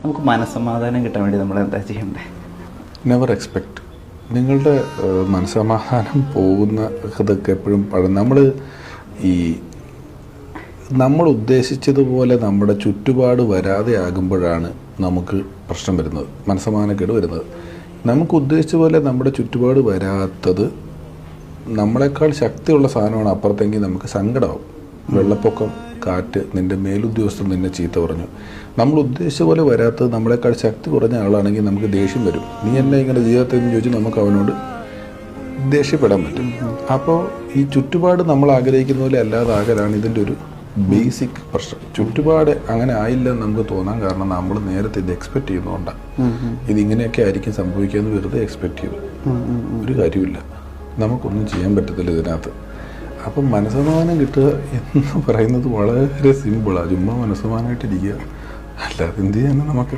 നമുക്ക് മനസ്സമാധാനം കിട്ടാൻ വേണ്ടി നമ്മൾ എന്താ ചെയ്യണ്ടേ? Never expect. നിങ്ങളുടെ മനസ്സമാധാനം പോകുന്ന ഇതൊക്കെ എപ്പോഴും നമ്മൾ ഉദ്ദേശിച്ചതുപോലെ നമ്മുടെ ചുറ്റുപാട് വരാതെ ആകുമ്പോഴാണ് നമുക്ക് പ്രശ്നം വരുന്നത്, മനസ്സമാധാനക്കേട് വരുന്നത്. നമുക്ക് ഉദ്ദേശിച്ച പോലെ നമ്മുടെ ചുറ്റുപാട് വരാത്തത് നമ്മളെക്കാൾ ശക്തിയുള്ള സാധനമാണ് അപ്പുറത്തെങ്കിൽ നമുക്ക് സങ്കടമാവും. വെള്ളപ്പൊക്കം, കാറ്റ്, നിൻ്റെ മേലുദ്യോഗസ്ഥൻ നിന്നെ ചീത്ത പറഞ്ഞു. നമ്മൾ ഉദ്ദേശിച്ച പോലെ വരാത്തത് നമ്മളെക്കാൾ ശക്തി കുറഞ്ഞ ആളാണെങ്കിൽ നമുക്ക് ദേഷ്യം വരും. നീ എന്നെ ഇങ്ങനെ ജീവിതത്തിൽ നിന്ന് ചോദിച്ച് നമുക്ക് അവനോട് ദേഷ്യപ്പെടാൻ പറ്റും. അപ്പോൾ ഈ ചുറ്റുപാട് നമ്മൾ ആഗ്രഹിക്കുന്ന പോലെ അല്ലാതാകലാണ് ഇതിൻ്റെ ഒരു ബേസിക് പ്രശ്നം. ചുറ്റുപാട് അങ്ങനെ ആയില്ല എന്ന് നമുക്ക് തോന്നാൻ കാരണം നമ്മൾ നേരത്തെ ഇത് എക്സ്പെക്ട് ചെയ്യുന്നതുകൊണ്ടാണ്. ഇതിങ്ങനെയൊക്കെ ആയിരിക്കും സംഭവിക്കുകയെന്ന് വെറുതെ എക്സ്പെക്ട് ചെയ്യും. ഒരു കാര്യമില്ല, നമുക്കൊന്നും ചെയ്യാൻ പറ്റത്തില്ല ഇതിനകത്ത്. അപ്പം മനസ്സമാധാനം കിട്ടുക എന്ന് പറയുന്നത് വളരെ സിമ്പിളാണ്. ചുമ്മാ മനസ്സമാധാനമായിട്ടിരിക്കുക, അല്ലാതെ എന്ത് ചെയ്യാനും നമുക്ക്